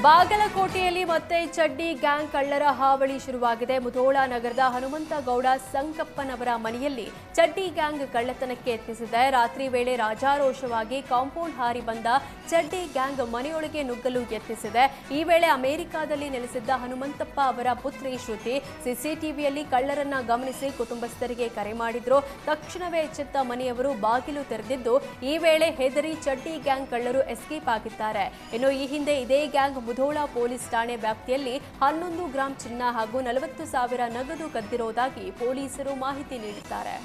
ಬಾಗಲಕೋಟೆಯಲ್ಲಿ ಮತ್ತೆ ಚಡ್ಡಿ ಗ್ಯಾಂಗ್ ಕಳ್ಳರ ಹಾವಳಿ ಶುರುವಾಗಿದೆ. ಮುಧೋಳ ನಗರದ ಹನುಮಂತಗೌಡ ಸಂಕಪ್ಪನವರ ಮನೆಯಲ್ಲಿ ಚಡ್ಡಿ ಗ್ಯಾಂಗ್ ಕಳ್ಳತನಕ್ಕೆ ಯತ್ನಿಸಿದೆ. ರಾತ್ರಿ ವೇಳೆ ರಾಜಾರೋಷವಾಗಿ ಕಾಂಪೌಂಡ್ ಹಾರಿ ಬಂದ ಚಡ್ಡಿ ಗ್ಯಾಂಗ್ ಮನೆಯೊಳಗೆ ನುಗ್ಗಲು ಯತ್ನಿಸಿದೆ. ಈ ವೇಳೆ ಅಮೆರಿಕಾದಲ್ಲಿ ನೆಲೆಸಿದ್ದ ಹನುಮಂತಪ್ಪ ಅವರ ಪುತ್ರಿ ಶ್ರುತಿ ಸಿಸಿಟಿವಿಯಲ್ಲಿ ಕಳ್ಳರನ್ನ ಗಮನಿಸಿ ಕುಟುಂಬಸ್ಥರಿಗೆ ಕರೆ ಮಾಡಿದ್ರು. ತಕ್ಷಣವೇ ಎಚ್ಚೆತ್ತ ಮನೆಯವರು ಬಾಗಿಲು ತೆರೆದಿದ್ದು, ಈ ವೇಳೆ ಹೆದರಿ ಚಡ್ಡಿ ಗ್ಯಾಂಗ್ ಕಳ್ಳರು ಎಸ್ಕೇಪ್ ಆಗಿದ್ದಾರೆ. ಇನ್ನು ಈ ಹಿಂದೆ ಇದೇ ಗ್ಯಾಂಗ್ ಮುಧೋಳ ಪೊಲೀಸ್ ಠಾಣೆ ವ್ಯಾಪ್ತಿಯಲ್ಲಿ 11 ಗ್ರಾಂ ಚಿನ್ನ ಹಾಗೂ 40,000 ನಗದು ಕದ್ದಿರುವುದಾಗಿ ಪೊಲೀಸರು ಮಾಹಿತಿ ನೀಡಿದ್ದಾರೆ.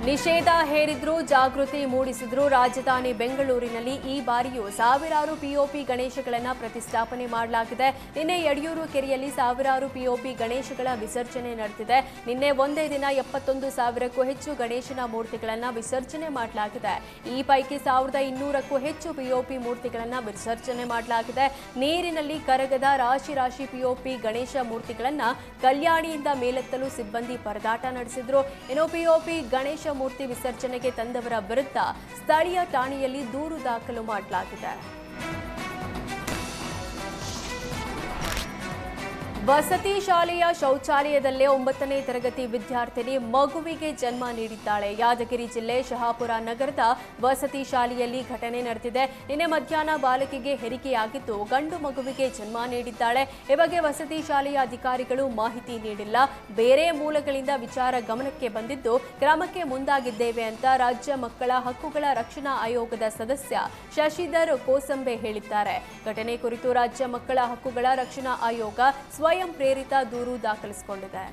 ನಿಷೇಧ ಹೇರಿದ್ರು, ಜಾಗೃತಿ ಮೂಡಿಸಿದ್ರು. ರಾಜಧಾನಿ ಬೆಂಗಳೂರಿನಲ್ಲಿ ಈ ಬಾರಿಯೂ ಸಾವಿರಾರು ಪಿಒಪಿ ಗಣೇಶಗಳನ್ನು ಪ್ರತಿಷ್ಠಾಪನೆ ಮಾಡಲಾಗಿದೆ. ನಿನ್ನೆ ಯಡಿಯೂರು ಕೆರೆಯಲ್ಲಿ ಸಾವಿರಾರು ಪಿಒಪಿ ಗಣೇಶಗಳ ವಿಸರ್ಜನೆ ನಡೆದಿದೆ. ನಿನ್ನೆ ಒಂದೇ ದಿನ 71,000ಕ್ಕೂ ಹೆಚ್ಚು ಗಣೇಶನ ಮೂರ್ತಿಗಳನ್ನು ವಿಸರ್ಜನೆ ಮಾಡಲಾಗಿದೆ. ಈ ಪೈಕಿ 1,200ಕ್ಕೂ ಹೆಚ್ಚು ಪಿಒಪಿ ಮೂರ್ತಿಗಳನ್ನು ವಿಸರ್ಜನೆ ಮಾಡಲಾಗಿದೆ. ನೀರಿನಲ್ಲಿ ಕರಗದ ರಾಶಿ ರಾಶಿ ಪಿಒಪಿ ಗಣೇಶ ಮೂರ್ತಿಗಳನ್ನು ಕಲ್ಯಾಣಿಯಿಂದ ಮೇಲೆತ್ತಲು ಸಿಬ್ಬಂದಿ ಪರದಾಟ ನಡೆಸಿದ್ರು. ಇನ್ನು ಪಿಒಪಿ ಗಣೇಶ ಮೂರ್ತಿ ವಿಸರ್ಜನೆಗೆ ತಂದವರ ವಿರುದ್ಧ ಸ್ಥಳೀಯ ಠಾಣೆಯಲ್ಲಿ ದೂರು ದಾಖಲು ಮಾಡಲಾಗಿದೆ. ವಸತಿ ಶಾಲೆಯ ಶೌಚಾಲಯದಲ್ಲೇ 9ನೇ ತರಗತಿ ವಿದ್ಯಾರ್ಥಿನಿ ಮಗುವಿಗೆ ಜನ್ಮ ನೀಡಿದ್ದಾಳೆ. ಯಾದಗಿರಿ ಜಿಲ್ಲೆ ಶಹಾಪುರ ನಗರದ ವಸತಿ ಶಾಲೆಯಲ್ಲಿ ಘಟನೆ ನಡೆದಿದೆ. ನಿನ್ನೆ ಮಧ್ಯಾಹ್ನ ಬಾಲಕಿಗೆ ಹೆರಿಗೆಯಾಗಿದ್ದು ಗಂಡು ಮಗುವಿಗೆ ಜನ್ಮ ನೀಡಿದ್ದಾಳೆ. ಈ ಬಗ್ಗೆ ವಸತಿ ಶಾಲೆಯ ಅಧಿಕಾರಿಗಳು ಮಾಹಿತಿ ನೀಡಿಲ್ಲ. ಬೇರೆ ಮೂಲಗಳಿಂದ ವಿಚಾರ ಗಮನಕ್ಕೆ ಬಂದಿದ್ದು ಕ್ರಮಕ್ಕೆ ಮುಂದಾಗಿದ್ದೇವೆ ಅಂತ ರಾಜ್ಯ ಮಕ್ಕಳ ಹಕ್ಕುಗಳ ರಕ್ಷಣಾ ಆಯೋಗದ ಸದಸ್ಯ ಶಶಿಧರ್ ಕೋಸಂಬೆ ಹೇಳಿದ್ದಾರೆ. ಘಟನೆ ಕುರಿತು ರಾಜ್ಯ ಮಕ್ಕಳ ಹಕ್ಕುಗಳ ರಕ್ಷಣಾ ಆಯೋಗ ಸ್ವಯಂ ಪ್ರೇರಿತ ದೂರು ದಾಖಲಿಸಿಕೊಂಡಿದೆ.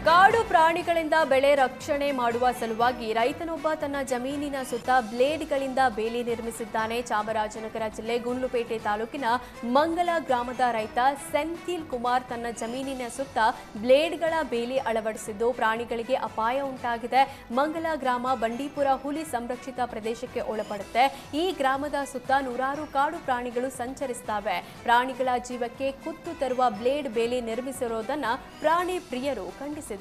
ಕಾಡು ಪ್ರಾಣಿಗಳಿಂದ ಬೆಳೆ ರಕ್ಷಣೆ ಮಾಡುವ ಸಲುವಾಗಿ ರೈತನೊಬ್ಬ ತನ್ನ ಜಮೀನಿನ ಸುತ್ತ ಬ್ಲೇಡ್ಗಳಿಂದ ಬೇಲಿ ನಿರ್ಮಿಸಿದ್ದಾನೆ. ಚಾಮರಾಜನಗರ ಜಿಲ್ಲೆ ಗುಂಡ್ಲುಪೇಟೆ ತಾಲೂಕಿನ ಮಂಗಲ ಗ್ರಾಮದ ರೈತ ಸೆಂಥಿಲ್ ಕುಮಾರ್ ತನ್ನ ಜಮೀನಿನ ಸುತ್ತ ಬ್ಲೇಡ್ಗಳ ಬೇಲಿ ಅಳವಡಿಸಿದ್ದು ಪ್ರಾಣಿಗಳಿಗೆ ಅಪಾಯ ಉಂಟಾಗಿದೆ. ಮಂಗಲ ಗ್ರಾಮ ಬಂಡೀಪುರ ಹುಲಿ ಸಂರಕ್ಷಿತ ಪ್ರದೇಶಕ್ಕೆ ಒಳಪಡುತ್ತೆ. ಈ ಗ್ರಾಮದ ಸುತ್ತ ನೂರಾರು ಕಾಡು ಪ್ರಾಣಿಗಳು ಸಂಚರಿಸುತ್ತವೆ. ಪ್ರಾಣಿಗಳ ಜೀವಕ್ಕೆ ಕುತ್ತು ತರುವ ಬ್ಲೇಡ್ ಬೇಲಿ ನಿರ್ಮಿಸಿರುವುದನ್ನು ಪ್ರಾಣಿ ಪ್ರಿಯರು ಖಂಡಿಸಿದ್ದಾರೆ.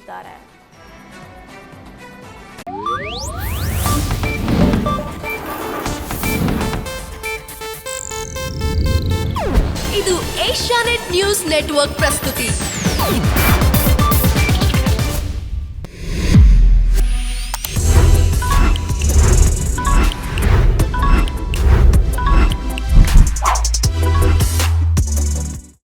ಇದು ಏಷ್ಯಾನೆಟ್ ನ್ಯೂಸ್ ನೆಟ್ವರ್ಕ್ ಪ್ರಸ್ತುತಿ.